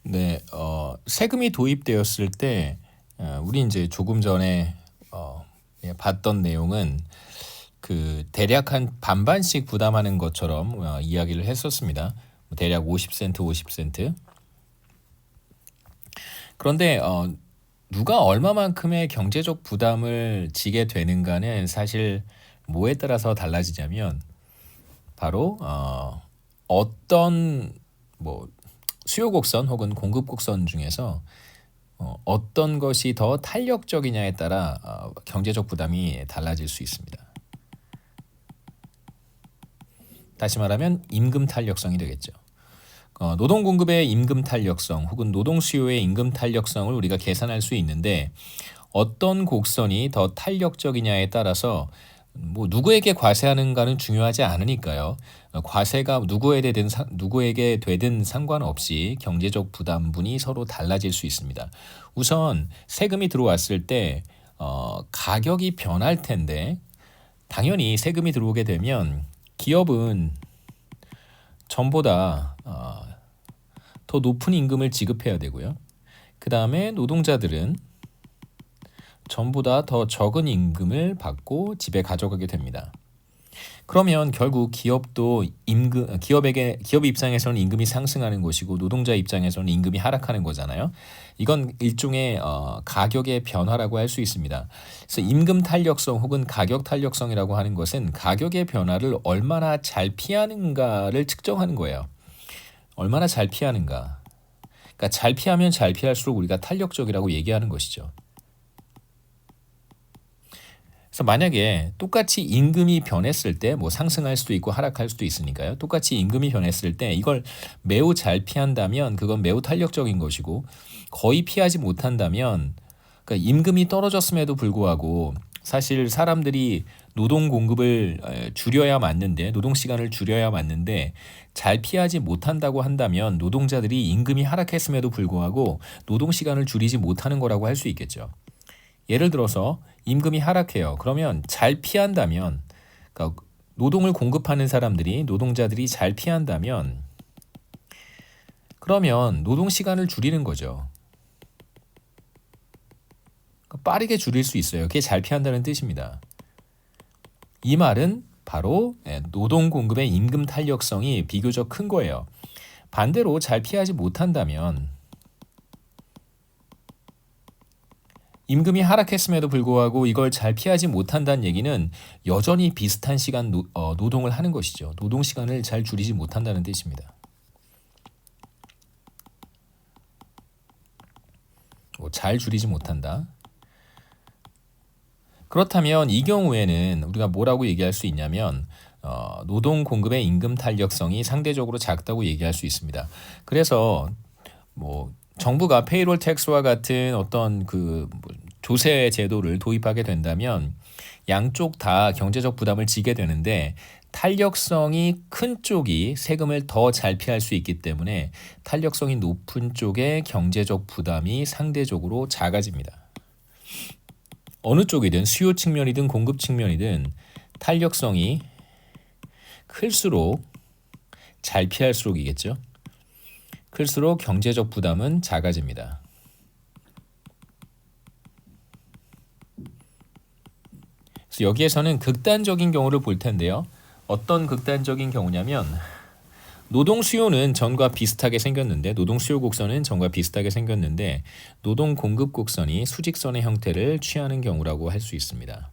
네, 세금이 도입되었을 때 우리 이제 조금 전에 봤던 내용은 그 대략 한 반반씩 부담하는 것처럼 이야기를 했었습니다. 대략 50센트, 50센트. 그런데 누가 얼마만큼의 경제적 부담을 지게 되는가는 사실 뭐에 따라서 달라지냐면 바로 어떤 뭐 수요 곡선 혹은 공급 곡선 중에서 어떤 것이 더 탄력적이냐에 따라 경제적 부담이 달라질 수 있습니다. 다시 말하면 임금 탄력성이 되겠죠. 노동 공급의 임금 탄력성 혹은 노동 수요의 임금 탄력성을 우리가 계산할 수 있는데 어떤 곡선이 더 탄력적이냐에 따라서 뭐 누구에게 과세하는가는 중요하지 않으니까요. 과세가 누구에게 되든 상관없이 경제적 부담분이 서로 달라질 수 있습니다. 우선 세금이 들어왔을 때 가격이 변할 텐데 당연히 세금이 들어오게 되면 기업은 전보다 더 높은 임금을 지급해야 되고요. 그 다음에 노동자들은 전보다 더 적은 임금을 받고 집에 가져가게 됩니다. 그러면 결국 기업 입장에서는 임금이 상승하는 것이고 노동자 입장에서는 임금이 하락하는 거잖아요. 이건 일종의 가격의 변화라고 할 수 있습니다. 그래서 임금 탄력성 혹은 가격 탄력성이라고 하는 것은 가격의 변화를 얼마나 잘 피하는가를 측정하는 거예요. 얼마나 잘 피하는가. 그러니까 잘 피하면 잘 피할수록 우리가 탄력적이라고 얘기하는 것이죠. 그래서 만약에 똑같이 임금이 변했을 때 뭐 상승할 수도 있고 하락할 수도 있으니까요. 똑같이 임금이 변했을 때 이걸 매우 잘 피한다면 그건 매우 탄력적인 것이고 거의 피하지 못한다면 그러니까 임금이 떨어졌음에도 불구하고 사실 사람들이 노동 공급을 줄여야 맞는데 노동 시간을 줄여야 맞는데 잘 피하지 못한다고 한다면 노동자들이 임금이 하락했음에도 불구하고 노동 시간을 줄이지 못하는 거라고 할 수 있겠죠. 예를 들어서 임금이 하락해요. 그러면 잘 피한다면 그러니까 노동을 공급하는 노동자들이 잘 피한다면 그러면 노동 시간을 줄이는 거죠. 그러니까 빠르게 줄일 수 있어요. 그게 잘 피한다는 뜻입니다. 이 말은 바로 노동 공급의 임금 탄력성이 비교적 큰 거예요. 반대로 잘 피하지 못한다면 임금이 하락했음에도 불구하고 이걸 잘 피하지 못한다는 얘기는 여전히 비슷한 시간 노동을 하는 것이죠. 노동 시간을 잘 줄이지 못한다는 뜻입니다. 잘 줄이지 못한다. 그렇다면 이 경우에는 우리가 뭐라고 얘기할 수 있냐면 노동 공급의 임금 탄력성이 상대적으로 작다고 얘기할 수 있습니다. 그래서 뭐 정부가 페이롤 텍스와 같은 어떤 조세 제도를 도입하게 된다면 양쪽 다 경제적 부담을 지게 되는데 탄력성이 큰 쪽이 세금을 더 잘 피할 수 있기 때문에 탄력성이 높은 쪽의 경제적 부담이 상대적으로 작아집니다. 어느 쪽이든 수요 측면이든 공급 측면이든 탄력성이 클수록 잘 피할수록이겠죠. 클수록 경제적 부담은 작아집니다. 그래서 여기에서는 극단적인 경우를 볼 텐데요. 어떤 극단적인 경우냐면 노동 수요는 전과 비슷하게 생겼는데 노동 수요 곡선은 전과 비슷하게 생겼는데 노동 공급 곡선이 수직선의 형태를 취하는 경우라고 할 수 있습니다.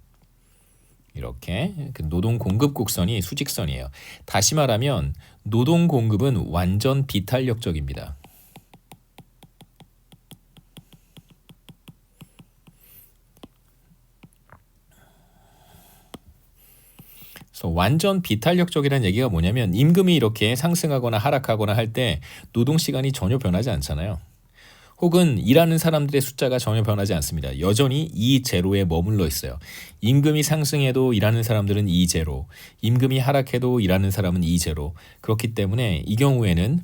이렇게 노동 공급 곡선이 수직선이에요. 다시 말하면 노동 공급은 완전 비탄력적입니다. 그래서 완전 비탄력적이라는 얘기가 뭐냐면 임금이 이렇게 상승하거나 하락하거나 할 때 노동 시간이 전혀 변하지 않잖아요. 혹은 일하는 사람들의 숫자가 전혀 변하지 않습니다. 여전히 이 제로에 머물러 있어요. 임금이 상승해도 일하는 사람들은 이 제로, 임금이 하락해도 일하는 사람은 이 제로. 그렇기 때문에 이 경우에는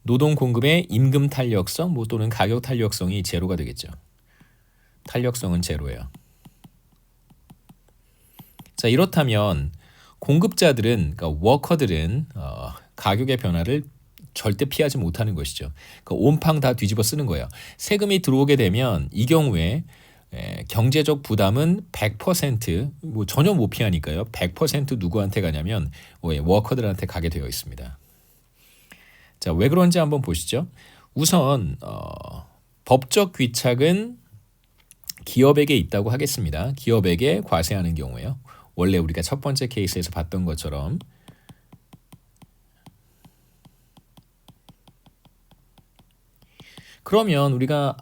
노동 공급의 임금 탄력성 또는 가격 탄력성이 제로가 되겠죠. 탄력성은 제로예요. 자, 이렇다면 공급자들은 그러니까 워커들은 가격의 변화를 절대 피하지 못하는 것이죠. 그 온팡 다 뒤집어 쓰는 거예요. 세금이 들어오게 되면 이 경우에 경제적 부담은 100%뭐 전혀 못 피하니까요. 100% 누구한테 가냐면 워커들한테 가게 되어 있습니다. 자, 왜 그런지 한번 보시죠. 우선 법적 귀착은 기업에게 있다고 하겠습니다. 기업에게 과세하는 경우에요. 원래 우리가 첫 번째 케이스에서 봤던 것처럼 그러면 우리가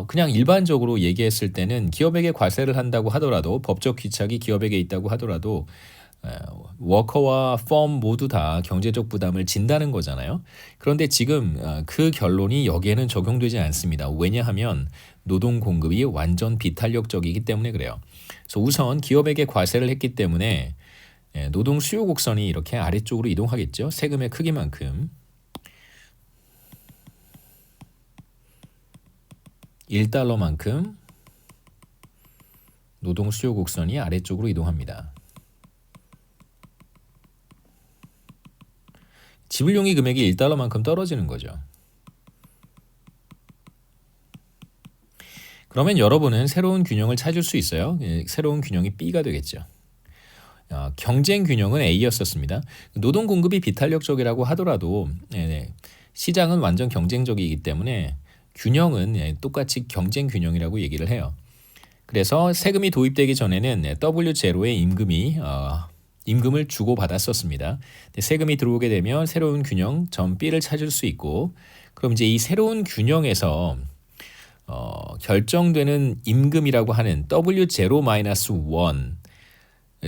그냥 일반적으로 얘기했을 때는 기업에게 과세를 한다고 하더라도 법적 귀착이 기업에게 있다고 하더라도 워커와 펌 모두 다 경제적 부담을 진다는 거잖아요. 그런데 지금 그 결론이 여기에는 적용되지 않습니다. 왜냐하면 노동 공급이 완전 비탄력적이기 때문에 그래요. 그래서 우선 기업에게 과세를 했기 때문에 노동 수요 곡선이 이렇게 아래쪽으로 이동하겠죠. 세금의 크기만큼. 1달러만큼 노동 수요 곡선이 아래쪽으로 이동합니다. 지불용의 금액이 1달러만큼 떨어지는 거죠. 그러면 여러분은 새로운 균형을 찾을 수 있어요. 새로운 균형이 B가 되겠죠. 경쟁 균형은 A였었습니다. 노동 공급이 비탄력적이라고 하더라도 시장은 완전 경쟁적이기 때문에 균형은 똑같이 경쟁 균형이라고 얘기를 해요. 그래서 세금이 도입되기 전에는 W0의 임금을 주고받았었습니다. 세금이 들어오게 되면 새로운 균형 점 B를 찾을 수 있고, 그럼 이제 이 새로운 균형에서 결정되는 임금이라고 하는 W0-1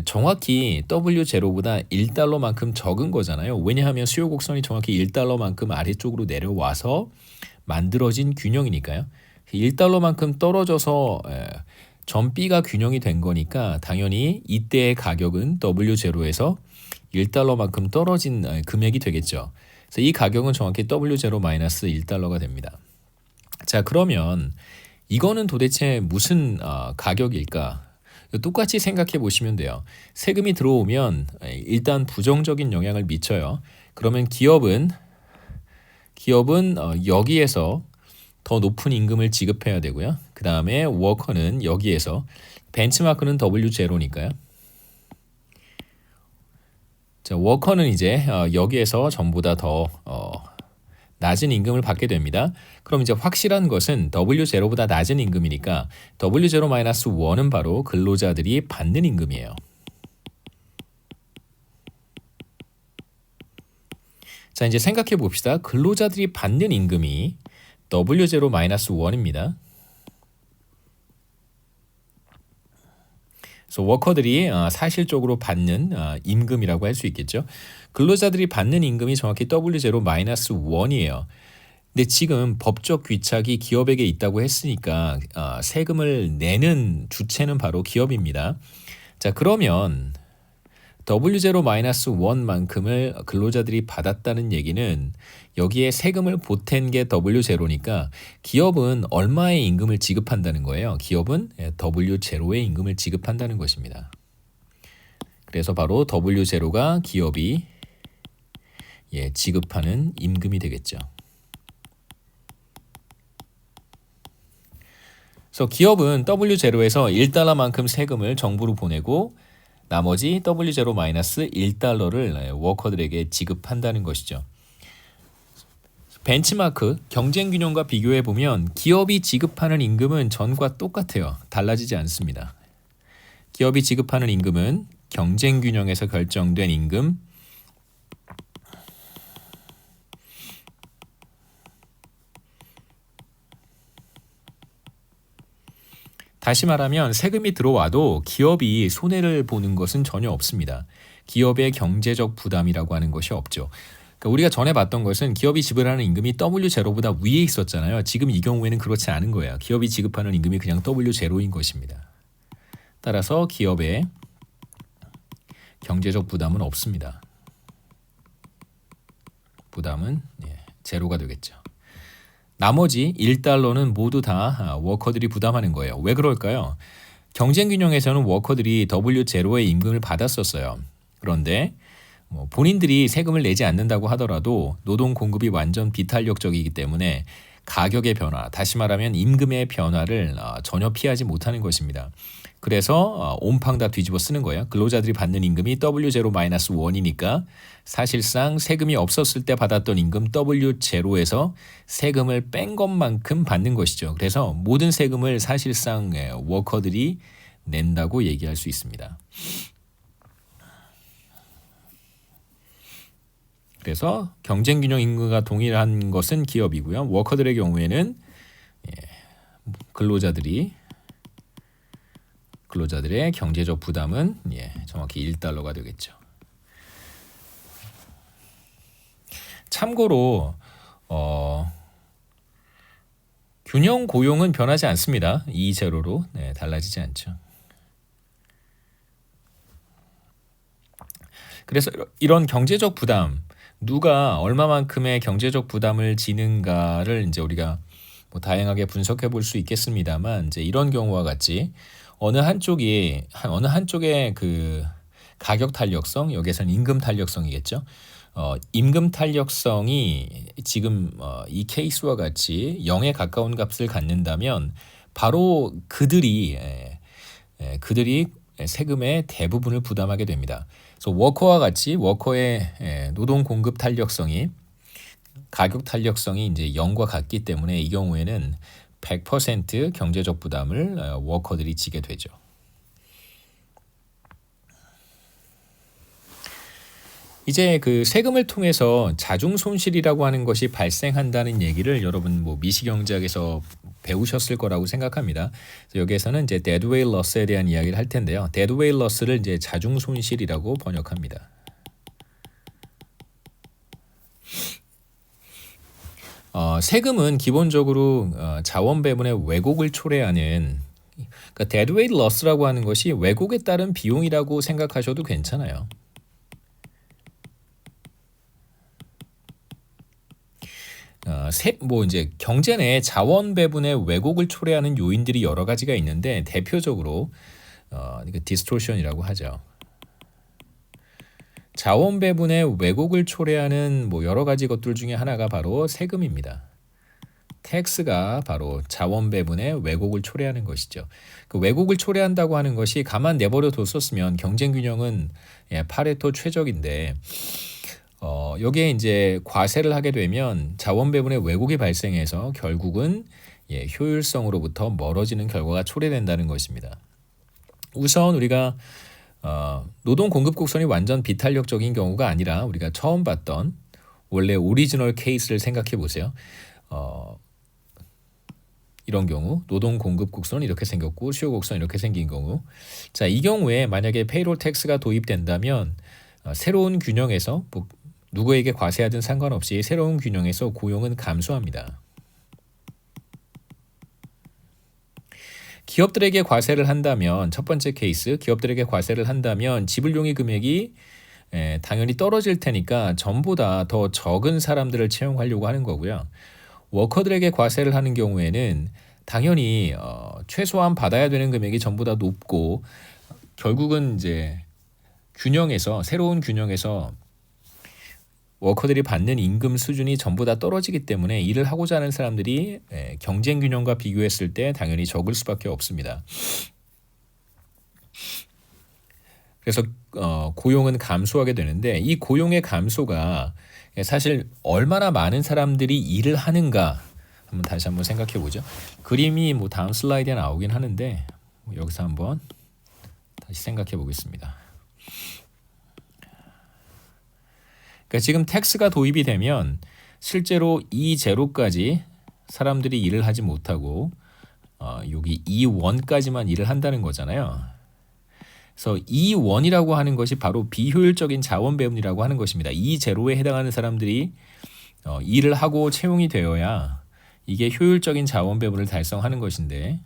정확히 W0보다 1달러만큼 적은 거잖아요. 왜냐하면 수요 곡선이 정확히 1달러만큼 아래쪽으로 내려와서 만들어진 균형이니까요. 1달러만큼 떨어져서 점 B가 균형이 된 거니까 당연히 이때의 가격은 W0에서 1달러만큼 떨어진 금액이 되겠죠. 그래서 이 가격은 정확히 W0-1달러가 됩니다. 자, 그러면 이거는 도대체 무슨 가격일까? 똑같이 생각해 보시면 돼요. 세금이 들어오면 일단 부정적인 영향을 미쳐요. 그러면 기업은 여기에서 더 높은 임금을 지급해야 되고요. 그 다음에 워커는 여기에서 벤치마크는 W0니까요. 자, 워커는 이제 여기에서 전보다 더 낮은 임금을 받게 됩니다. 그럼 이제 확실한 것은 W0보다 낮은 임금이니까 W0-1은 바로 근로자들이 받는 임금이에요. 자, 이제 생각해 봅시다. 근로자들이 받는 임금이 W0-1입니다. 그래서 워커들이 사실적으로 받는 임금이라고 할 수 있겠죠. 근로자들이 받는 임금이 정확히 W0-1이에요. 근데 지금 법적 귀착이 기업에게 있다고 했으니까 세금을 내는 주체는 바로 기업입니다. 자, 그러면 W0-1만큼을 근로자들이 받았다는 얘기는 여기에 세금을 보탠 게 W0니까 기업은 얼마의 임금을 지급한다는 거예요. 기업은 W0의 임금을 지급한다는 것입니다. 그래서 바로 W0가 기업이 지급하는 임금이 되겠죠. 그래서 기업은 W0에서 1달러만큼 세금을 정부로 보내고 나머지 W0-1달러를 워커들에게 지급한다는 것이죠. 벤치마크 경쟁균형과 비교해 보면 기업이 지급하는 임금은 전과 똑같아요. 달라지지 않습니다. 기업이 지급하는 임금은 경쟁균형에서 결정된 임금 다시 말하면 세금이 들어와도 기업이 손해를 보는 것은 전혀 없습니다. 기업의 경제적 부담이라고 하는 것이 없죠. 그러니까 우리가 전에 봤던 것은 기업이 지불하는 임금이 W0보다 위에 있었잖아요. 지금 이 경우에는 그렇지 않은 거예요. 기업이 지급하는 임금이 그냥 W0인 것입니다. 따라서 기업의 경제적 부담은 없습니다. 부담은 제로가 되겠죠. 나머지 1달러는 모두 다 워커들이 부담하는 거예요. 왜 그럴까요? 경쟁균형에서는 워커들이 W0의 임금을 받았었어요. 그런데 뭐 본인들이 세금을 내지 않는다고 하더라도 노동 공급이 완전 비탄력적이기 때문에 가격의 변화, 다시 말하면 임금의 변화를 전혀 피하지 못하는 것입니다. 그래서 온팡 다 뒤집어 쓰는 거예요. 근로자들이 받는 임금이 W0-1이니까 사실상 세금이 없었을 때 받았던 임금 W0에서 세금을 뺀 것만큼 받는 것이죠. 그래서 모든 세금을 사실상 워커들이 낸다고 얘기할 수 있습니다. 그래서 경쟁균형 임금과 동일한 것은 기업이고요. 워커들의 경우에는 근로자들의 경제적 부담은 정확히 $1가 되겠죠. 참고로 균형 고용은 변하지 않습니다. E0로 달라지지 않죠. 그래서 이런 경제적 부담, 누가 얼마만큼의 경제적 부담을 지는가를 이제 우리가 뭐 다양하게 분석해 볼 수 있겠습니다만, 이제 이런 경우와 같이 어느 한쪽의 그 가격 탄력성, 여기에서는 임금 탄력성이겠죠. 임금 탄력성이 지금 이 케이스와 같이 0에 가까운 값을 갖는다면 바로 그들이 세금의 대부분을 부담하게 됩니다. 그래서 워커와 같이 워커의 노동 공급 탄력성이 가격 탄력성이 이제 0과 같기 때문에 이 경우에는 100% 경제적 부담을 워커들이 지게 되죠. 이제 그 세금을 통해서 자중 손실이라고 하는 것이 발생한다는 얘기를 여러분 뭐 미시경제학에서 배우셨을 거라고 생각합니다. 그래서 여기에서는 이제 deadweight loss에 대한 이야기를 할 텐데요. deadweight loss를 이제 자중 손실이라고 번역합니다. 세금은 기본적으로 자원 배분의 왜곡을 초래하는, 그러니까 deadweight loss라고 하는 것이 왜곡에 따른 비용이라고 생각하셔도 괜찮아요. 뭐 이제 경제 내 자원 배분의 왜곡을 초래하는 요인들이 여러 가지가 있는데 대표적으로 디스토션이라고 하죠. 자원 배분의 왜곡을 초래하는 뭐 여러 가지 것들 중에 하나가 바로 세금입니다. 텍스가 바로 자원 배분의 왜곡을 초래하는 것이죠. 그 왜곡을 초래한다고 하는 것이 가만 내버려 뒀었으면 경쟁 균형은 파레토 최적인데 여기에 이제 과세를 하게 되면 자원 배분의 왜곡이 발생해서 결국은 효율성으로부터 멀어지는 결과가 초래된다는 것입니다. 우선 우리가 노동 공급 곡선이 완전 비탄력적인 경우가 아니라 우리가 처음 봤던 원래 오리지널 케이스를 생각해 보세요. 이런 경우 노동 공급 곡선 이렇게 생겼고 수요 곡선 이렇게 생긴 경우, 자, 이 경우에 만약에 페이롤 텍스가 도입된다면 새로운 균형에서 뭐 누구에게 과세하든 상관없이 새로운 균형에서 고용은 감소합니다. 기업들에게 과세를 한다면, 첫 번째 케이스, 기업들에게 과세를 한다면 지불용의 금액이 당연히 떨어질 테니까 전보다 더 적은 사람들을 채용하려고 하는 거고요. 워커들에게 과세를 하는 경우에는 당연히 최소한 받아야 되는 금액이 전보다 높고 결국은 이제 새로운 균형에서 워커들이 받는 임금 수준이 전부 다 떨어지기 때문에 일을 하고자 하는 사람들이 경쟁 균형과 비교했을 때 당연히 적을 수밖에 없습니다. 그래서 고용은 감소하게 되는데 이 고용의 감소가 사실 얼마나 많은 사람들이 일을 하는가 다시 한번 생각해 보죠. 그림이 뭐 다음 슬라이드에 나오긴 하는데 여기서 한번 다시 생각해 보겠습니다. 그러니까 지금 텍스가 도입이 되면 실제로 E0까지 사람들이 일을 하지 못하고 여기 E1까지만 일을 한다는 거잖아요. 그래서 E1이라고 하는 것이 바로 비효율적인 자원 배분이라고 하는 것입니다. E0에 해당하는 사람들이 일을 하고 채용이 되어야 이게 효율적인 자원 배분을 달성하는 것인데,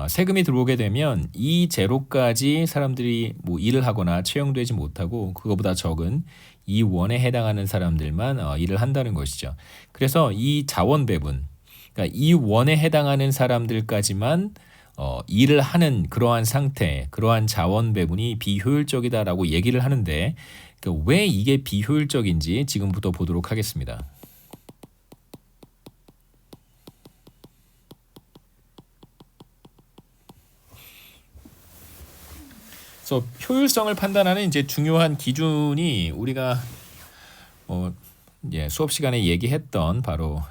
세금이 들어오게 되면 E0까지 사람들이 뭐 일을 하거나 채용되지 못하고 그거보다 적은 E1에 해당하는 사람들만 일을 한다는 것이죠. 그래서 이 자원 배분, 그러니까 E1에 해당하는 사람들까지만 일을 하는 그러한 상태, 그러한 자원 배분이 비효율적이다라고 얘기를 하는데 그러니까 왜 이게 비효율적인지 지금부터 보도록 하겠습니다. 그래서 효율성을 판단하는 이제 중요한 기준이 우리가 수업 시간에 얘기했던 바로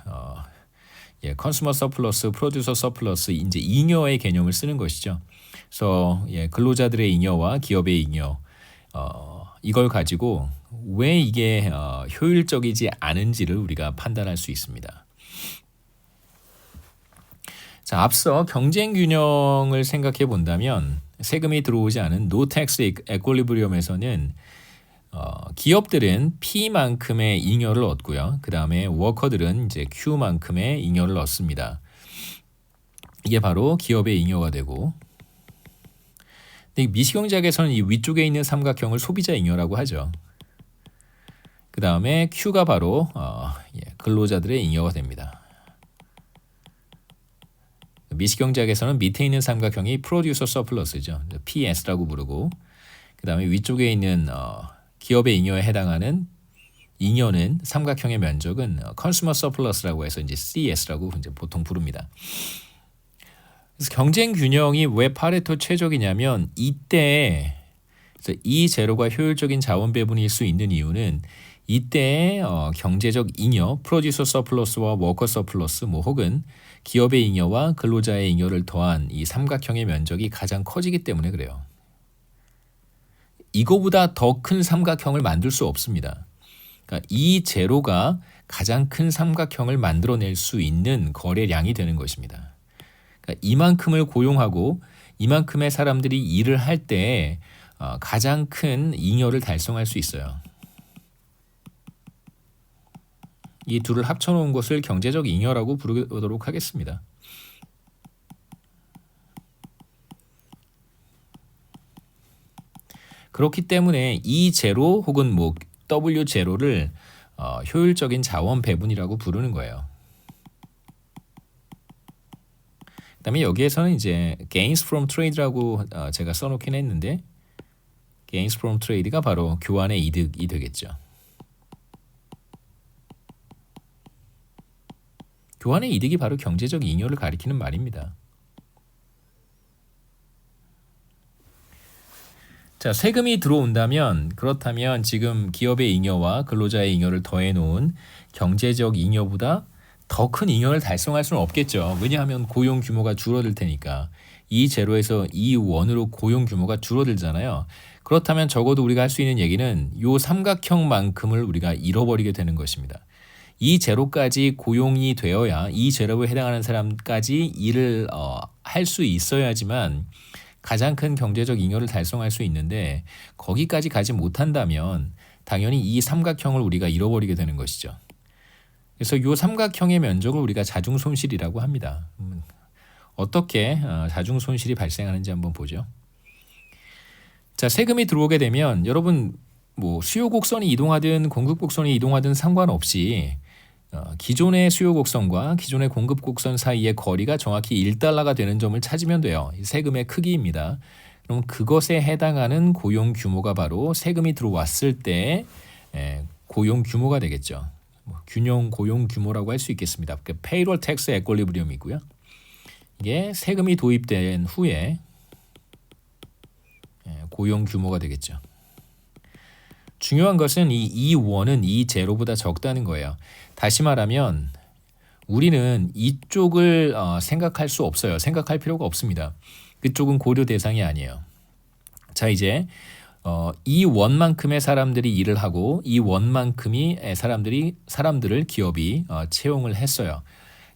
컨슈머 서플러스, 프로듀서 서플러스 이제 잉여의 개념을 쓰는 것이죠. 그래서 근로자들의 잉여와 기업의 잉여 이걸 가지고 왜 이게 효율적이지 않은지를 우리가 판단할 수 있습니다. 자, 앞서 경쟁 균형을 생각해 본다면 세금이 들어오지 않은 노 텍스 에퀄리브리엄에서는 기업들은 P만큼의 잉여를 얻고요. 그 다음에 워커들은 이제 Q만큼의 잉여를 얻습니다. 이게 바로 기업의 잉여가 되고, 근데 미시경제학에서는 이 위쪽에 있는 삼각형을 소비자 잉여라고 하죠. 그 다음에 Q가 바로 근로자들의 잉여가 됩니다. 미시경제학에서는 밑에 있는 삼각형이 프로듀서 서플러스죠. PS라고 부르고, 그 다음에 위쪽에 있는 기업의 잉여에 해당하는 잉여는 삼각형의 면적은 컨슈머 서플러스라고 해서 이제 CS라고 이제 보통 부릅니다. 그래서 경쟁 균형이 왜 파레토 최적이냐면 이때 이 제로가 효율적인 자원 배분일 수 있는 이유는 이때 경제적 잉여, 프로듀서 서플러스와 워커 서플러스 혹은 기업의 잉여와 근로자의 잉여를 더한 이 삼각형의 면적이 가장 커지기 때문에 그래요. 이거보다 더 큰 삼각형을 만들 수 없습니다. 그러니까 이 제로가 가장 큰 삼각형을 만들어낼 수 있는 거래량이 되는 것입니다. 그러니까 이만큼을 고용하고 이만큼의 사람들이 일을 할 때 가장 큰 잉여를 달성할 수 있어요. 이 둘을 합쳐놓은 것을 경제적 잉여라고 부르도록 하겠습니다. 그렇기 때문에 이 제로 혹은 W 제로를 효율적인 자원 배분이라고 부르는 거예요. 그다음에 여기에서는 이제 gains from trade라고 제가 써놓긴 했는데 gains from trade가 바로 교환의 이득이 되겠죠. 교환의 이득이 바로 경제적 잉여를 가리키는 말입니다. 자, 세금이 들어온다면 그렇다면 지금 기업의 잉여와 근로자의 잉여를 더해 놓은 경제적 잉여보다 더 큰 잉여를 달성할 수는 없겠죠. 왜냐하면 고용 규모가 줄어들 테니까. 이 제로에서 이 원으로 고용 규모가 줄어들잖아요. 그렇다면 적어도 우리가 할 수 있는 얘기는 이 삼각형만큼을 우리가 잃어버리게 되는 것입니다. 이 제로까지 고용이 되어야 이 제로에 해당하는 사람까지 일을 할 수 있어야지만 가장 큰 경제적 잉여를 달성할 수 있는데 거기까지 가지 못한다면 당연히 이 삼각형을 우리가 잃어버리게 되는 것이죠. 그래서 이 삼각형의 면적을 우리가 자중손실이라고 합니다. 어떻게 자중손실이 발생하는지 한번 보죠. 자, 세금이 들어오게 되면 여러분 수요 곡선이 이동하든 공급 곡선이 이동하든 상관없이 기존의 수요 곡선과 기존의 공급 곡선 사이의 거리가 정확히 1달러가 되는 점을 찾으면 돼요. 세금의 크기입니다. 그럼 그것에 해당하는 고용 규모가 바로 세금이 들어왔을 때 고용 규모가 되겠죠. 균형 고용 규모라고 할 수 있겠습니다. payroll tax equilibrium이고요. 이게 세금이 도입된 후에 고용 규모가 되겠죠. 중요한 것은 이 원은 이 제로보다 적다는 거예요. 다시 말하면 우리는 이쪽을 생각할 수 없어요. 생각할 필요가 없습니다. 그쪽은 고려 대상이 아니에요. 자, 이제 이 원만큼의 사람들이 일을 하고 이 원만큼이 사람들을 기업이 채용을 했어요.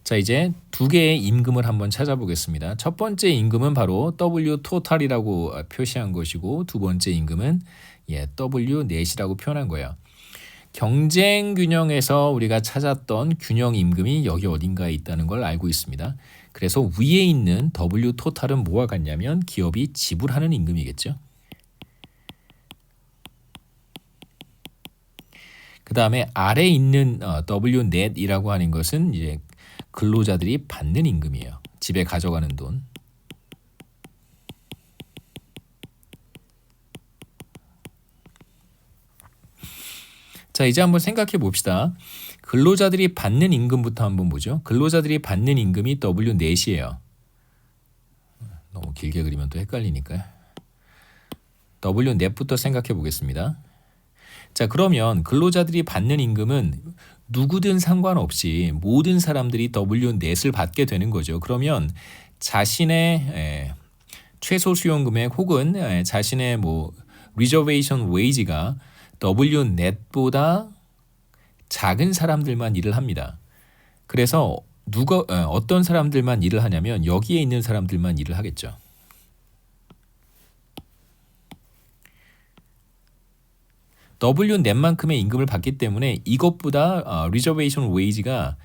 자, 이제 두 개의 임금을 한번 찾아보겠습니다. 첫 번째 임금은 바로 W total이라고 표시한 것이고 두 번째 임금은 W net이라고 표현한 거예요. 경쟁 균형에서 우리가 찾았던 균형 임금이 여기 어딘가에 있다는 걸 알고 있습니다. 그래서 위에 있는 W total은 뭐와 같냐면 기업이 지불하는 임금이겠죠. 그 다음에 아래 있는 W net이라고 하는 것은 이제 근로자들이 받는 임금이에요. 집에 가져가는 돈. 자, 이제 한번 생각해 봅시다. 근로자들이 받는 임금부터 한번 보죠. 근로자들이 받는 임금이 W4이에요. 너무 길게 그리면 또 헷갈리니까요. W4부터 생각해 보겠습니다. 자, 그러면 근로자들이 받는 임금은 누구든 상관없이 모든 사람들이 W4을 받게 되는 거죠. 그러면 자신의 최소 수용 금액 혹은 자신의 뭐 리저베이션 웨이지가 W4보다 작은 사람들만 일을 합니다. 그래서 어떤 사람들만 일을 하냐면 여기에 있는 사람들만 일을 하겠죠. W4만큼의 임금을 받기 때문에 이것보다 리저베이션 웨이지가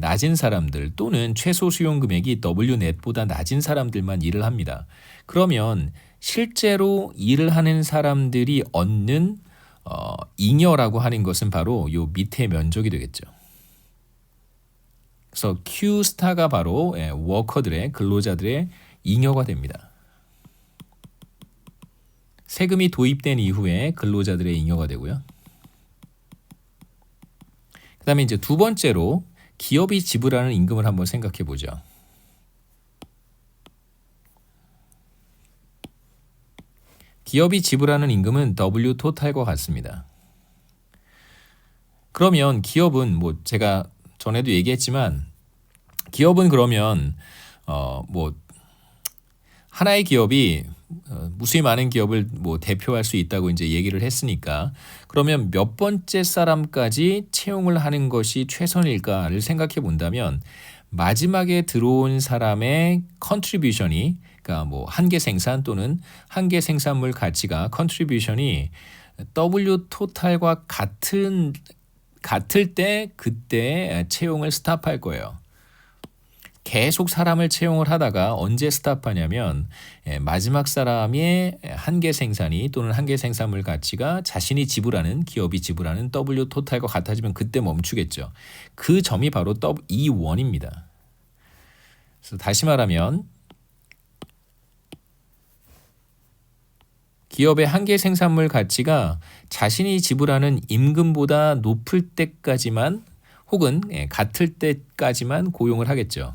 낮은 사람들 또는 최소 수용 금액이 W4보다 낮은 사람들만 일을 합니다. 그러면 실제로 일을 하는 사람들이 얻는 잉여라고 하는 것은 바로 요 밑에 면적이 되겠죠. 그래서 Q 스타가 바로 워커들의 근로자들의 잉여가 됩니다. 세금이 도입된 이후에 근로자들의 잉여가 되고요. 그다음에 이제 두 번째로 기업이 지불하는 임금을 한번 생각해 보죠. 기업이 지불하는 임금은 W 토탈과 같습니다. 그러면 기업은 뭐 제가 전에도 얘기했지만 기업은 그러면 뭐 하나의 기업이 무수히 많은 기업을 뭐 대표할 수 있다고 이제 얘기를 했으니까 그러면 몇 번째 사람까지 채용을 하는 것이 최선일까를 생각해 본다면 마지막에 들어온 사람의 컨트리뷰션이 그러니까 뭐 한계 생산 또는 한계 생산물 가치가 컨트리뷰션이 W 토탈과 같을 때 그때 채용을 스탑할 거예요. 계속 사람을 채용을 하다가 언제 스탑하냐면 마지막 사람의 한계 생산이 또는 한계 생산물 가치가 자신이 지불하는 기업이 지불하는 W 토탈과 같아지면 그때 멈추겠죠. 그 점이 바로 E1입니다. 그래서 다시 말하면 기업의 한계 생산물 가치가 자신이 지불하는 임금보다 높을 때까지만 혹은 같을 때까지만 고용을 하겠죠.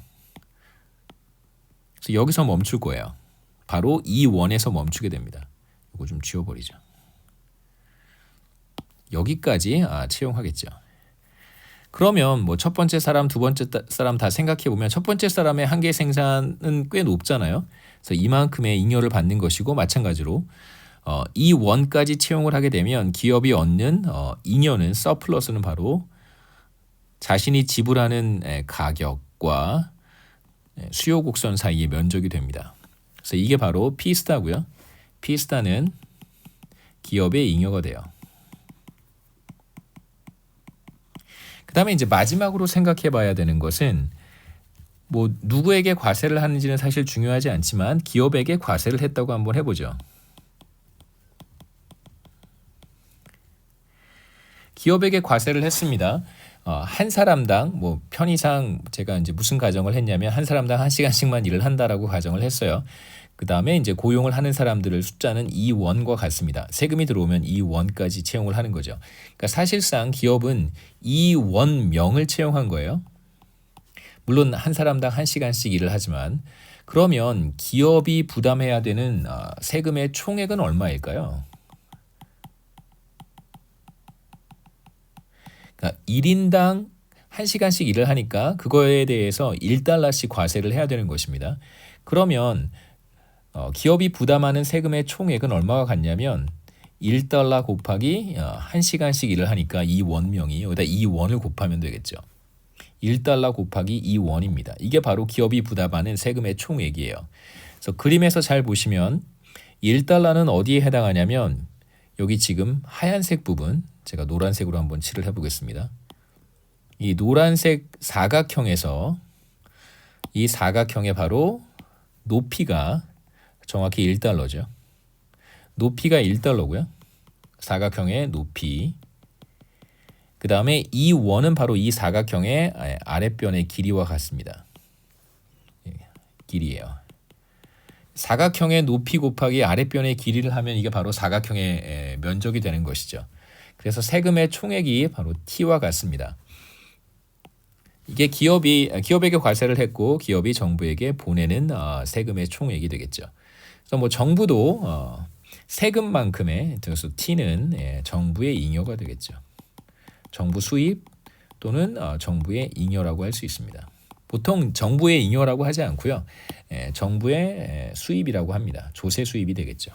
그래서 여기서 멈출 거예요. 바로 E1에서 멈추게 됩니다. 이거 좀 지워버리죠. 여기까지 채용하겠죠. 그러면 뭐 첫 번째 사람, 두 번째 사람 다 생각해 보면 첫 번째 사람의 한계 생산은 꽤 높잖아요. 그래서 이만큼의 잉여를 받는 것이고 마찬가지로 E1까지 채용을 하게 되면 기업이 얻는 잉여는 서플러스는 바로 자신이 지불하는 가격과 수요 곡선 사이의 면적이 됩니다. 그래서 이게 바로 P스타고요. P스타는 기업의 잉여가 돼요. 그 다음에 이제 마지막으로 생각해 봐야 되는 것은 뭐 누구에게 과세를 하는지는 사실 중요하지 않지만 기업에게 과세를 했다고 한번 해보죠. 기업에게 과세를 했습니다. 한 사람당 뭐 편의상 제가 이제 무슨 가정을 했냐면 한 사람당 1시간씩만 일을 한다라고 가정을 했어요. 그 다음에 이제 고용을 하는 사람들을 숫자는 E1과 같습니다. 세금이 들어오면 E1까지 채용을 하는 거죠. 그러니까 사실상 기업은 E1명을 채용한 거예요. 물론 한 사람당 1시간씩 일을 하지만 그러면 기업이 부담해야 되는 세금의 총액은 얼마일까요? 그러니까 1인당 1시간씩 일을 하니까 그거에 대해서 1달러씩 과세를 해야 되는 것입니다. 그러면 기업이 부담하는 세금의 총액은 얼마가 같냐면 1달러 곱하기 1시간씩 일을 하니까 E1명이 여기다 E1을 곱하면 되겠죠. 1달러 곱하기 E1입니다. 이게 바로 기업이 부담하는 세금의 총액이에요. 그래서 그림에서 잘 보시면 1달러는 어디에 해당하냐면 여기 지금 하얀색 부분 제가 노란색으로 한번 칠을 해보겠습니다. 이 노란색 사각형에서 이 사각형의 바로 높이가 정확히 1달러죠. 높이가 1달러고요. 사각형의 높이. 그 다음에 E1은 바로 이 사각형의 아랫변의 길이와 같습니다. 길이에요. 사각형의 높이 곱하기 아랫변의 길이를 하면 이게 바로 사각형의 면적이 되는 것이죠. 그래서 세금의 총액이 바로 T와 같습니다. 이게 기업에게 과세를 했고 기업이 정부에게 보내는 세금의 총액이 되겠죠. 그래서 뭐 정부도 세금만큼의 그래서 T는 정부의 잉여가 되겠죠. 정부 수입 또는 정부의 잉여라고 할 수 있습니다. 보통 정부의 잉여라고 하지 않고요. 정부의 수입이라고 합니다. 조세 수입이 되겠죠.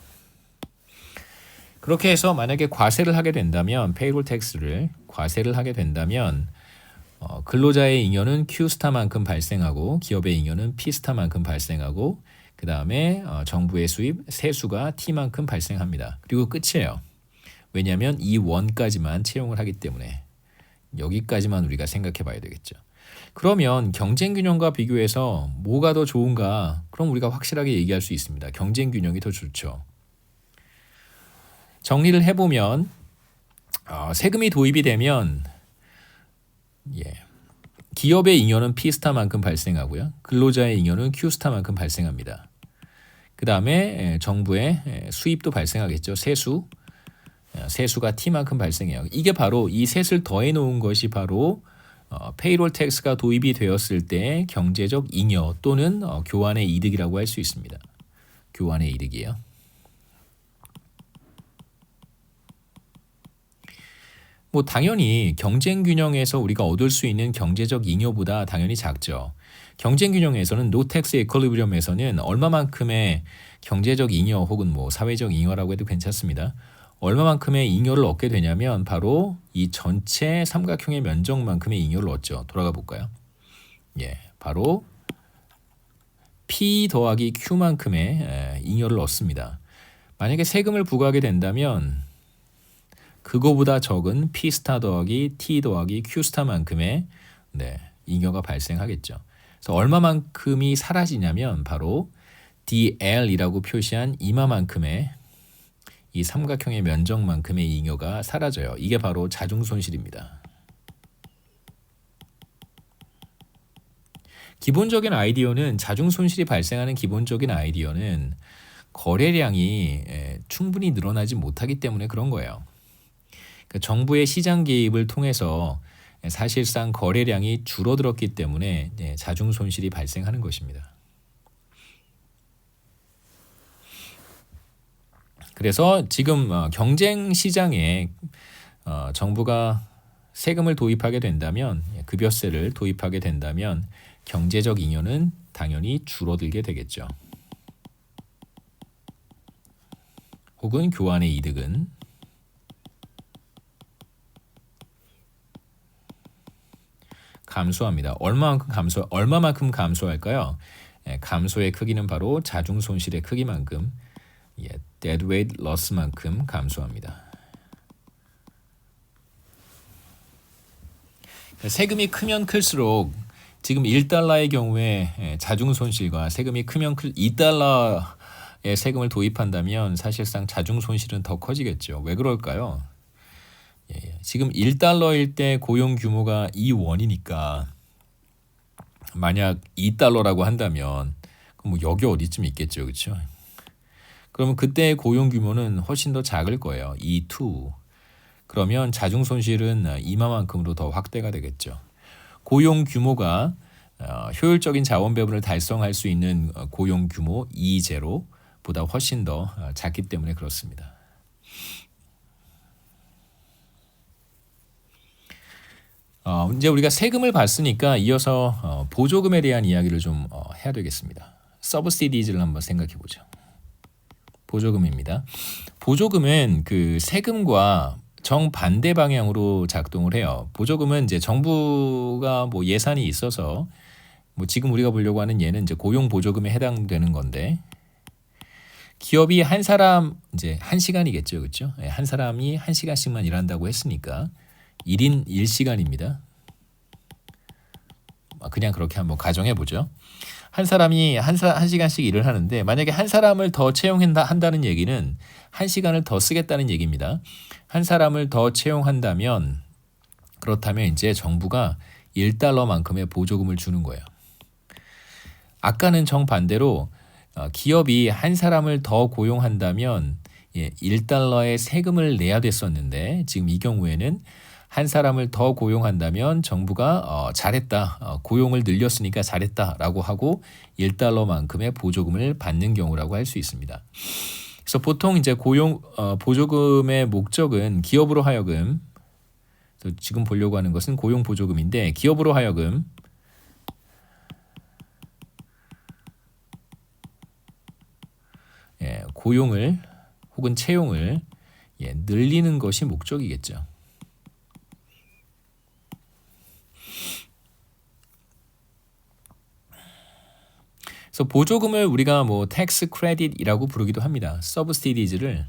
그렇게 해서 만약에 과세를 하게 된다면 페이롤 텍스를 과세를 하게 된다면 근로자의 잉여는 Q스타만큼 발생하고 기업의 잉여는 P스타만큼 발생하고 그 다음에 정부의 수입 세수가 T만큼 발생합니다. 그리고 끝이에요. 왜냐하면 이 원까지만 채용을 하기 때문에 여기까지만 우리가 생각해 봐야 되겠죠. 그러면 경쟁균형과 비교해서 뭐가 더 좋은가? 그럼 우리가 확실하게 얘기할 수 있습니다. 경쟁균형이 더 좋죠. 정리를 해보면 세금이 도입이 되면 기업의 잉여는 P스타만큼 발생하고요. 근로자의 잉여는 Q스타만큼 발생합니다. 그 다음에 정부의 수입도 발생하겠죠. 세수가 T만큼 발생해요. 이게 바로 이 셋을 더해 놓은 것이 바로 페이롤 텍스가 도입이 되었을 때 경제적 잉여 또는 교환의 이득이라고 할 수 있습니다. 교환의 이득이에요. 뭐 당연히 경쟁 균형에서 우리가 얻을 수 있는 경제적 잉여보다 당연히 작죠. 경쟁 균형에서는 노텍스 이퀄리브리엄에서는 얼마만큼의 경제적 잉여 혹은 뭐 사회적 잉여라고 해도 괜찮습니다. 얼마만큼의 잉여를 얻게 되냐면 바로 이 전체 삼각형의 면적만큼의 잉여를 얻죠. 돌아가 볼까요? 바로 P 더하기 Q만큼의 잉여를 얻습니다. 만약에 세금을 부과하게 된다면 그거보다 적은 P스타 더하기 T 더하기 Q스타만큼의 잉여가 발생하겠죠. 그래서 얼마만큼이 사라지냐면 바로 DL이라고 표시한 이마만큼의 이 삼각형의 면적만큼의 잉여가 사라져요. 이게 바로 자중손실입니다. 기본적인 아이디어는 자중손실이 발생하는 기본적인 아이디어는 거래량이 충분히 늘어나지 못하기 때문에 그런 거예요. 그러니까 정부의 시장 개입을 통해서 사실상 거래량이 줄어들었기 때문에 자중손실이 발생하는 것입니다. 그래서 지금 경쟁 시장에 정부가 세금을 도입하게 된다면 급여세를 도입하게 된다면 경제적 잉여는 당연히 줄어들게 되겠죠. 혹은 교환의 이득은 감소합니다. 얼마만큼 감소할까요? 감소의 크기는 바로 자중손실의 크기만큼 deadweight loss만큼 감소합니다. 세금이 크면 클수록 지금 1달러의 경우에 자중손실과 세금이 크면 2달러의 세금을 도입한다면 사실상 자중손실은 더 커지겠죠. 왜 그럴까요? 지금 1달러일 때 고용 규모가 2원이니까 만약 2달러라고 한다면 그럼 뭐 여기 어디쯤 있겠죠. 그렇죠? 그러면 그때 고용 규모는 훨씬 더 작을 거예요. 2. 그러면 자중손실은 이마만큼으로 더 확대가 되겠죠. 고용 규모가 효율적인 자원 배분을 달성할 수 있는 고용 규모 2제로보다 훨씬 더 작기 때문에 그렇습니다. 이제 우리가 세금을 받으니까 이어서 보조금에 대한 이야기를 좀 해야 되겠습니다. 서브시디즈를 한번 생각해 보죠. 보조금입니다. 보조금은 그 세금과 정반대 방향으로 작동을 해요. 보조금은 이제 정부가 뭐 예산이 있어서 뭐 지금 우리가 보려고 하는 얘는 이제 고용 보조금에 해당되는 건데 기업이 한 사람 이제 1시간이겠죠. 그렇죠? 한 사람이 1시간씩만 일한다고 했으니까 1인 1시간입니다. 그냥 그렇게 한번 가정해 보죠. 한 사람이 한 시간씩 일을 하는데 만약에 한 사람을 더 채용한다는 얘기는 1시간을 더 쓰겠다는 얘기입니다. 한 사람을 더 채용한다면 그렇다면 이제 정부가 1달러만큼의 보조금을 주는 거예요. 아까는 정반대로 기업이 한 사람을 더 고용한다면 $1의 세금을 내야 됐었는데 지금 이 경우에는 한 사람을 더 고용한다면 정부가 잘했다, 고용을 늘렸으니까 잘했다라고 하고 $1만큼의 보조금을 받는 경우라고 할 수 있습니다. 그래서 보통 이제 보조금의 목적은 기업으로 하여금, 지금 보려고 하는 것은 고용 보조금인데 기업으로 하여금 고용을 혹은 채용을 늘리는 것이 목적이겠죠. 그래서 보조금을 우리가 뭐 텍스 크레딧이라고 부르기도 합니다. 서브시디즈를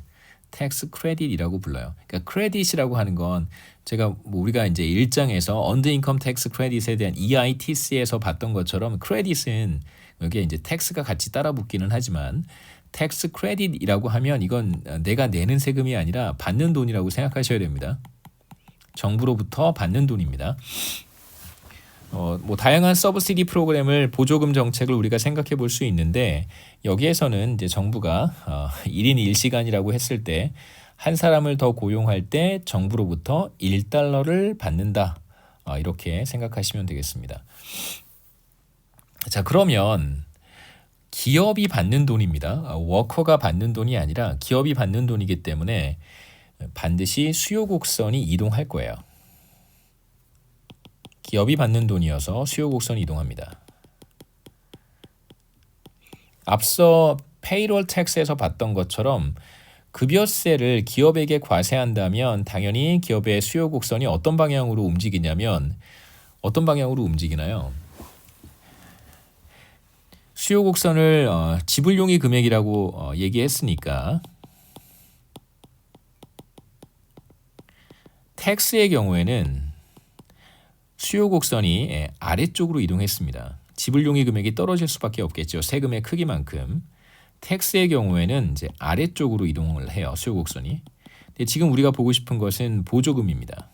텍스 크레딧이라고 불러요. 그러니까 크레딧이라고 하는 건 제가 뭐 우리가 이제 1장에서 언더 인컴 텍스 크레딧에 대한 EITC에서 봤던 것처럼 크레딧은 여기에 이제 텍스가 같이 따라 붙기는 하지만 텍스 크레딧이라고 하면 이건 내가 내는 세금이 아니라 받는 돈이라고 생각하셔야 됩니다. 정부로부터 받는 돈입니다. 뭐 다양한 서브시디 프로그램을 보조금 정책을 우리가 생각해 볼 수 있는데 여기에서는 이제 정부가 1인 1시간이라고 했을 때 한 사람을 더 고용할 때 정부로부터 $1를 받는다. 이렇게 생각하시면 되겠습니다. 자, 그러면 기업이 받는 돈입니다. 워커가 받는 돈이 아니라 기업이 받는 돈이기 때문에 반드시 수요 곡선이 이동할 거예요. 기업이 받는 돈이어서 수요 곡선이 이동합니다. 앞서 페이롤 텍스에서 봤던 것처럼 급여세를 기업에게 과세한다면 당연히 기업의 수요 곡선이 어떤 방향으로 움직이냐면 어떤 방향으로 움직이나요? 수요 곡선을 지불용의 금액이라고 얘기했으니까 텍스의 경우에는 수요 곡선이 아래쪽으로 이동했습니다. 지불용의 금액이 떨어질 수밖에 없겠죠. 세금의 크기만큼. 텍스의 경우에는 이제 아래쪽으로 이동을 해요. 수요 곡선이. 근데 지금 우리가 보고 싶은 것은 보조금입니다.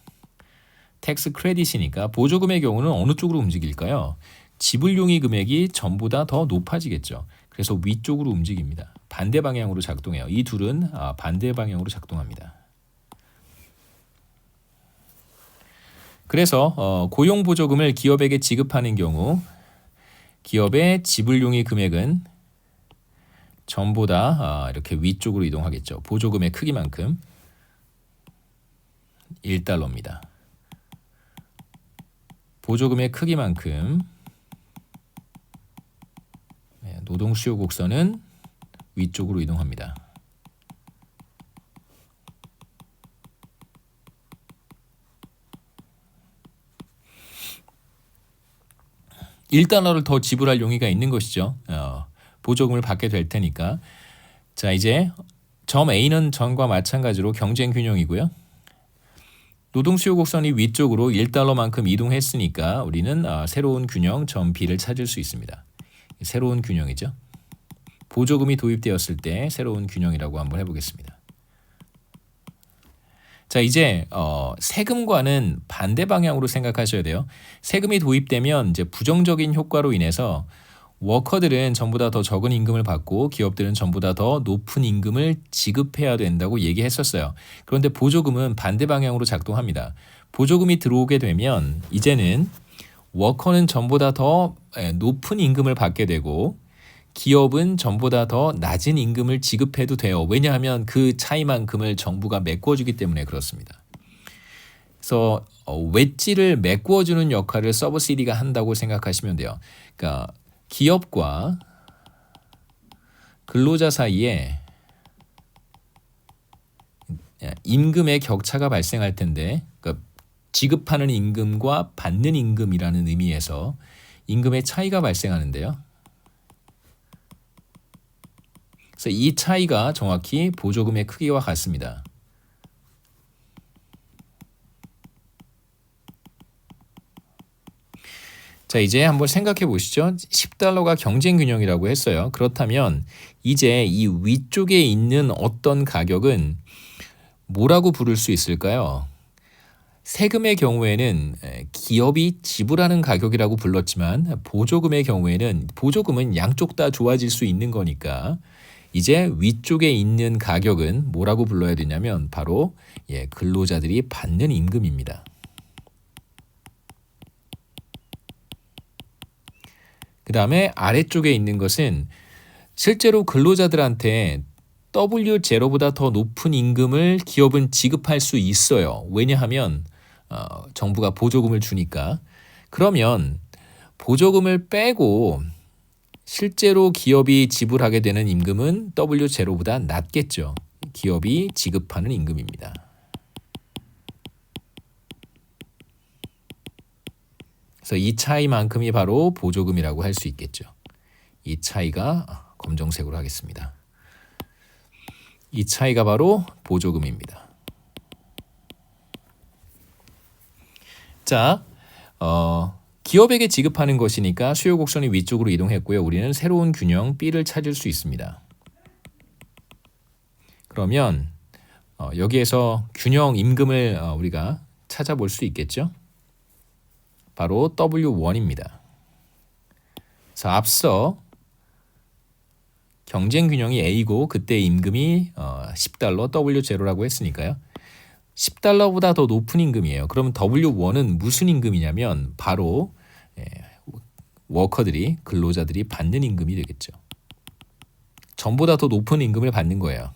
텍스 크레딧이니까 보조금의 경우는 어느 쪽으로 움직일까요? 지불용의 금액이 전보다 더 높아지겠죠. 그래서 위쪽으로 움직입니다. 반대 방향으로 작동해요. 이 둘은 반대 방향으로 작동합니다. 그래서 고용보조금을 기업에게 지급하는 경우 기업의 지불용의 금액은 전보다 이렇게 위쪽으로 이동하겠죠. 보조금의 크기만큼 $1입니다. 보조금의 크기만큼 노동수요 곡선은 위쪽으로 이동합니다. $1를 더 지불할 용의가 있는 것이죠. 보조금을 받게 될 테니까. 자, 이제 점 A는 전과 마찬가지로 경쟁 균형이고요. 노동수요 곡선이 위쪽으로 $1만큼 이동했으니까 우리는 새로운 균형 점 B를 찾을 수 있습니다. 새로운 균형이죠. 보조금이 도입되었을 때 새로운 균형이라고 한번 해보겠습니다. 자, 이제 세금과는 반대 방향으로 생각하셔야 돼요. 세금이 도입되면 이제 부정적인 효과로 인해서 워커들은 전보다 더 적은 임금을 받고 기업들은 전보다 더 높은 임금을 지급해야 된다고 얘기했었어요. 그런데 보조금은 반대 방향으로 작동합니다. 보조금이 들어오게 되면 이제는 워커는 전보다 더 높은 임금을 받게 되고 기업은 전보다 더 낮은 임금을 지급해도 돼요. 왜냐하면 그 차이만큼을 정부가 메꿔주기 때문에 그렇습니다. 그래서 웨지를 메꿔주는 역할을 서브시디가 한다고 생각하시면 돼요. 그러니까 기업과 근로자 사이에 임금의 격차가 발생할 텐데, 그러니까 지급하는 임금과 받는 임금이라는 의미에서 임금의 차이가 발생하는데요. 그래서 이 차이가 정확히 보조금의 크기와 같습니다. 자, 이제 한번 생각해 보시죠. $10가 경쟁 균형이라고 했어요. 그렇다면 이제 이 위쪽에 있는 어떤 가격은 뭐라고 부를 수 있을까요? 세금의 경우에는 기업이 지불하는 가격이라고 불렀지만 보조금의 경우에는 보조금은 양쪽 다 좋아질 수 있는 거니까 이제 위쪽에 있는 가격은 뭐라고 불러야 되냐면 바로 근로자들이 받는 임금입니다. 그 다음에 아래쪽에 있는 것은 실제로 근로자들한테 W0보다 더 높은 임금을 기업은 지급할 수 있어요. 왜냐하면 정부가 보조금을 주니까. 그러면 보조금을 빼고 실제로 기업이 지불하게 되는 임금은 W0보다 낮겠죠. 기업이 지급하는 임금입니다. 그래서 이 차이만큼이 바로 보조금이라고 할 수 있겠죠. 이 차이가 검정색으로 하겠습니다. 이 차이가 바로 보조금입니다. 자, 기업에게 지급하는 것이니까 수요 곡선이 위쪽으로 이동했고요. 우리는 새로운 균형 B를 찾을 수 있습니다. 그러면 여기에서 균형 임금을 우리가 찾아볼 수 있겠죠. 바로 W1입니다. 그래서 앞서 경쟁 균형이 A고 그때 임금이 $10 W0라고 했으니까요. $10보다 더 높은 임금이에요. 그러면 W1은 무슨 임금이냐면 바로 워커들이 근로자들이 받는 임금이 되겠죠. 전보다 더 높은 임금을 받는 거예요.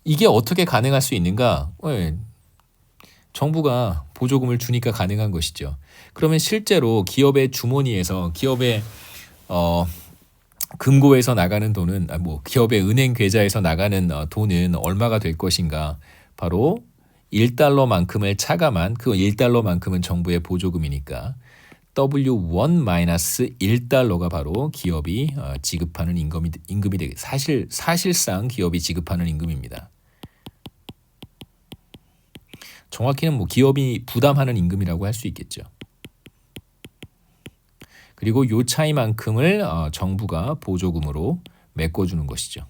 이게 어떻게 가능할 수 있는가? 정부가 보조금을 주니까 가능한 것이죠. 그러면 실제로 기업의 주머니에서 기업의 금고에서 나가는 돈은 기업의 은행 계좌에서 나가는 돈은 얼마가 될 것인가? 바로 $1만큼을 차감한 그 $1만큼은 정부의 보조금이니까 W1-1달러가 바로 기업이 지급하는 임금이 되게 사실상 기업이 지급하는 임금입니다. 정확히는 기업이 부담하는 임금이라고 할 수 있겠죠. 그리고 이 차이만큼을 정부가 보조금으로 메꿔주는 것이죠.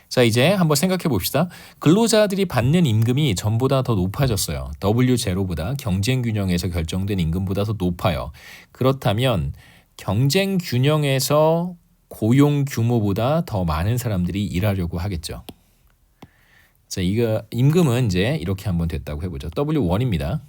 자, 이제 한번 생각해 봅시다. 근로자들이 받는 임금이 전보다 더 높아졌어요. W0보다 경쟁 균형에서 결정된 임금보다 더 높아요. 그렇다면 경쟁 균형에서 고용 규모보다 더 많은 사람들이 일하려고 하겠죠. 자, 이거 임금은 이제 이렇게 한번 됐다고 해보죠. W1입니다.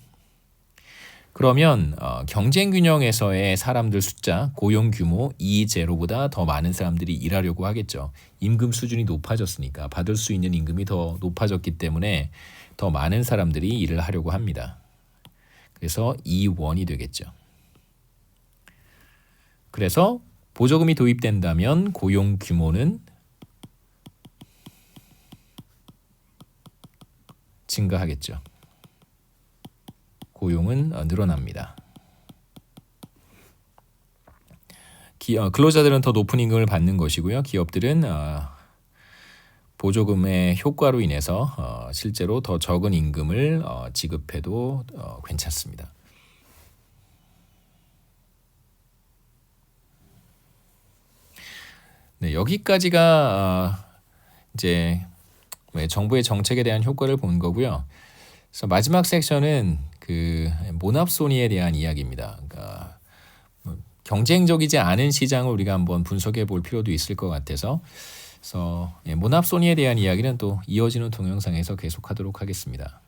그러면 경쟁 균형에서의 사람들 숫자, 고용 규모 E0보다 더 많은 사람들이 일하려고 하겠죠. 임금 수준이 높아졌으니까 받을 수 있는 임금이 더 높아졌기 때문에 더 많은 사람들이 일을 하려고 합니다. 그래서 E1이 되겠죠. 그래서 보조금이 도입된다면 고용 규모는 증가하겠죠. 고용은 늘어납니다. 근로자들은 더 높은 임금을 받는 것이고요. 기업들은 보조금의 효과로 인해서 실제로 더 적은 임금을 지급해도 괜찮습니다. 네, 여기까지가 이제 정부의 정책에 대한 효과를 본 거고요. 그래서 마지막 섹션은 그 모납소니에 대한 이야기입니다. 그러니까 경쟁적이지 않은 시장을 우리가 한번 분석해 볼 필요도 있을 것 같아서 그래서 모납소니에 대한 이야기는 또 이어지는 동영상에서 계속하도록 하겠습니다.